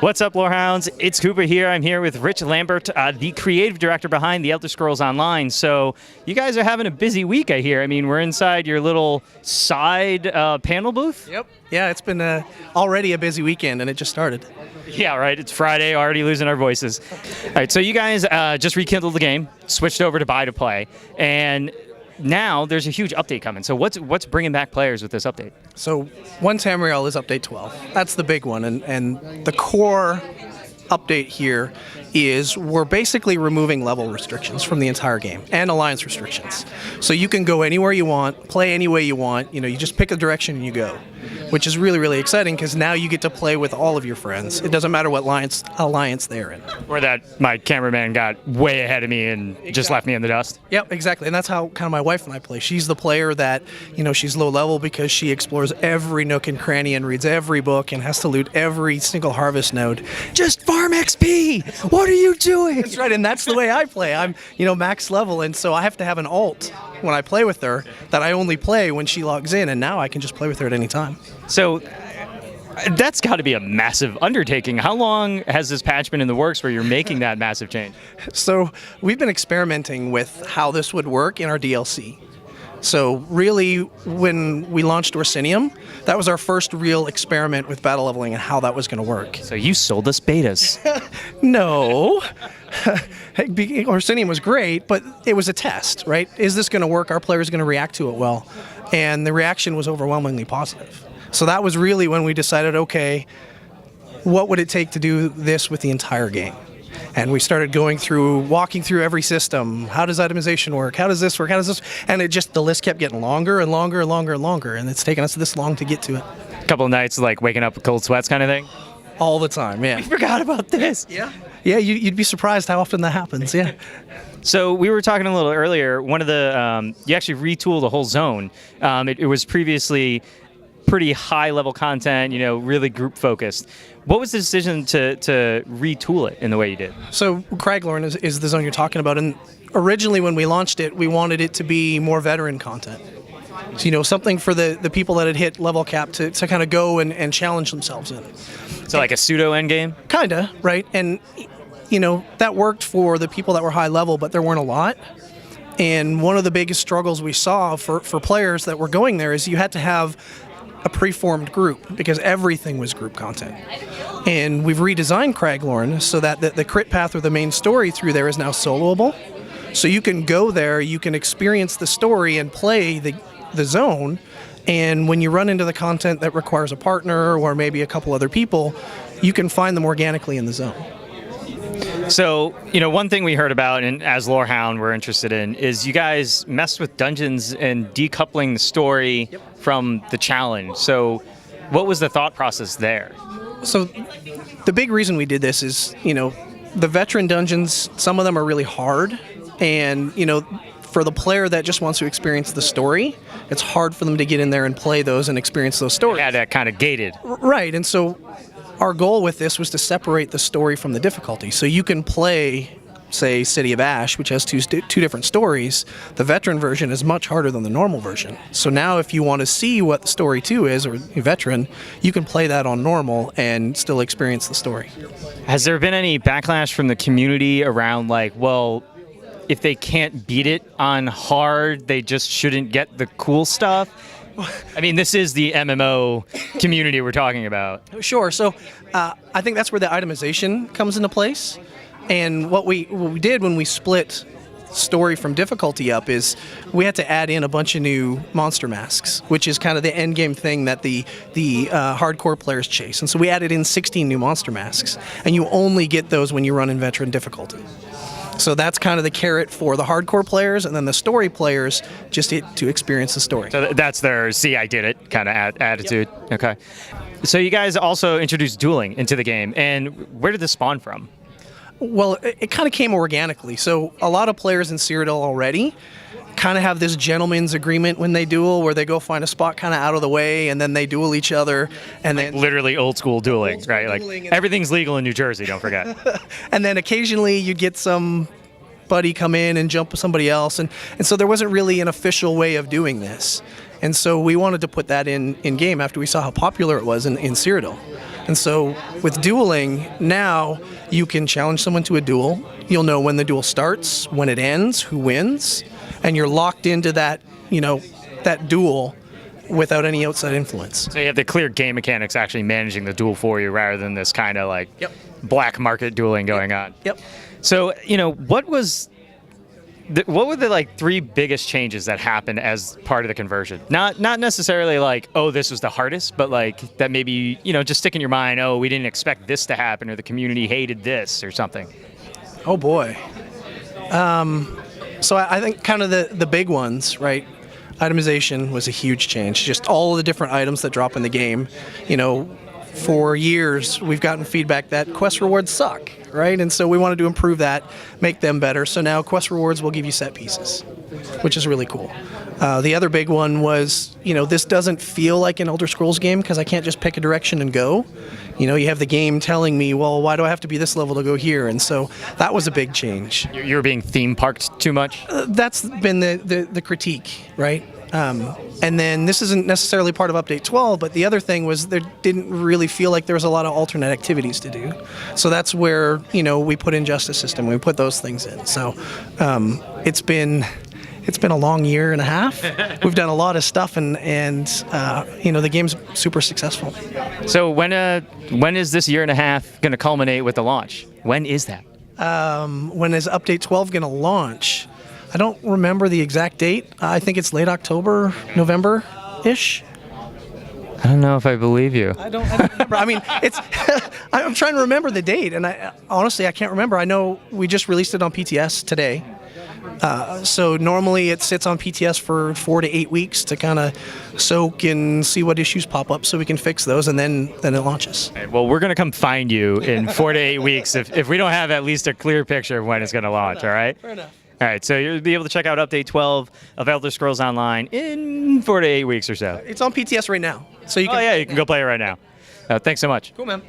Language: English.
What's up, Lorehounds? It's Cooper here. I'm here with Rich Lambert, the creative director behind The Elder Scrolls Online. So you guys are having a busy week, I hear. I mean, we're inside your little side panel booth? Yep. Yeah, it's been already a busy weekend, and it just started. Yeah, right. It's Friday, already losing our voices. All right, so you guys just rekindled the game, switched over to buy to play, and now there's a huge update coming. So what's bringing back players with this update? So one Tamriel is update 12. That's the big one, and the core update here is we're basically removing level restrictions from the entire game and alliance restrictions. So you can go anywhere you want, play any way you want. You just pick a direction and you go, which is really, really exciting because now you get to play with all of your friends. It doesn't matter what alliance they're in. Or that my cameraman got way ahead of me and just left me in the dust. Yep, exactly. And that's how kind of my wife and I play. She's the player that, she's low level because she explores every nook and cranny and reads every book and has to loot every single harvest node. Just farm XP! What are you doing? That's right, and that's the way I play. I'm, max level, and so I have to have an alt when I play with her that I only play when she logs in, and now I can just play with her at any time. So that's got to be a massive undertaking. How long has this patch been in the works where you're making that massive change? So we've been experimenting with how this would work in our DLC. So really, when we launched Orsinium, that was our first real experiment with battle leveling and how that was going to work. So you sold us betas. No. Orsinium was great, but it was a test, right? Is this going to work? Are players going to react to it well? And the reaction was overwhelmingly positive. So that was really when we decided, okay, what would it take to do this with the entire game? And we started walking through every system. How does itemization work? How does this work? How does this? And the list kept getting longer and longer and longer and longer. And it's taken us this long to get to it. A couple of nights like waking up with cold sweats kind of thing? All the time, yeah. I forgot about this. Yeah. Yeah, you'd be surprised how often that happens, yeah. So we were talking a little earlier, one of the, you actually retooled the whole zone. It was previously pretty high level content, really group focused. What was the decision to retool it in the way you did? So Craglorn is the zone you're talking about, and originally when we launched it, we wanted it to be more veteran content. So, something for the people that had hit level cap to kind of go and challenge themselves in. So like a pseudo endgame? Kinda, right? And, that worked for the people that were high level, but there weren't a lot. And one of the biggest struggles we saw for players that were going there is you had to have a preformed group because everything was group content. And we've redesigned Craglorn so that the crit path or the main story through there is now soloable. So you can go there, you can experience the story and play the zone, and when you run into the content that requires a partner or maybe a couple other people, you can find them organically in the zone. So, one thing we heard about, and as Lorehound we're interested in, is you guys messed with dungeons and decoupling the story from the challenge. So what was the thought process there? So the big reason we did this is, the veteran dungeons, some of them are really hard, and, for the player that just wants to experience the story, it's hard for them to get in there and play those and experience those stories. Yeah, that kind of gated. Right, and so our goal with this was to separate the story from the difficulty. So you can play, say, City of Ash, which has two different stories. The veteran version is much harder than the normal version. So now if you want to see what the story 2 is, or veteran, you can play that on normal and still experience the story. Has there been any backlash from the community around if they can't beat it on hard, they just shouldn't get the cool stuff? I mean, this is the MMO community we're talking about. Sure. So I think that's where the itemization comes into place. And what we did when we split story from difficulty up is we had to add in a bunch of new monster masks, which is kind of the end game thing that the hardcore players chase. And so we added in 16 new monster masks, and you only get those when you run in veteran difficulty. So that's kind of the carrot for the hardcore players, and then the story players just get to experience the story. So that's their "see, I did it" kind of attitude. Yep. Okay. So you guys also introduced dueling into the game, and where did this spawn from? Well, it kind of came organically. So a lot of players in Cyrodiil already kind of have this gentleman's agreement when they duel, where they go find a spot kind of out of the way, and then they duel each other, and then literally old school dueling, right? Dueling, everything's legal in New Jersey. Don't forget. And then occasionally you get somebody come in and jump with somebody else, and so there wasn't really an official way of doing this. And so we wanted to put that in game after we saw how popular it was in Cyrodiil. And so with Dueling, now you can challenge someone to a duel. You'll know when the duel starts, when it ends, who wins, and you're locked into that, that duel without any outside influence. So you have the clear game mechanics actually managing the duel for you rather than this kind of like Yep. black market dueling going on. Yep. So, what were the like 3 biggest changes that happened as part of the conversion? Not necessarily like, oh, this was the hardest, but like that maybe, just stick in your mind, oh, we didn't expect this to happen or the community hated this or something. Oh boy. So I think kind of the big ones, right? Itemization was a huge change. Just all of the different items that drop in the game. For years, we've gotten feedback that quest rewards suck, right? And so we wanted to improve that, make them better. So now quest rewards will give you set pieces, which is really cool. The other big one was, this doesn't feel like an Elder Scrolls game because I can't just pick a direction and go. You have the game telling me, well, why do I have to be this level to go here? And so that was a big change. You're being theme parked too much? That's been the critique, right? And then this isn't necessarily part of Update 12, but the other thing was there didn't really feel like there was a lot of alternate activities to do. So that's where, we put in Justice System, we put those things in. So it's been a long year and a half. We've done a lot of stuff, and the game's super successful. So when is this year and a half going to culminate with the launch? When is that? When is Update 12 going to launch? I don't remember the exact date. I think it's late October, November-ish. I don't know if I believe you. I don't remember. I mean, I'm trying to remember the date, and honestly, I can't remember. I know we just released it on PTS today. So normally it sits on PTS for 4 to 8 weeks to kind of soak and see what issues pop up so we can fix those, and then it launches. Okay, well, we're going to come find you in 4 to 8 weeks if we don't have at least a clear picture of when it's going to launch, all right? Fair enough. All right, so you'll be able to check out Update 12 of Elder Scrolls Online in 4 to 8 weeks or so. It's on PTS right now. So you can. Oh, yeah, you can go play it right now. Thanks so much. Cool, man.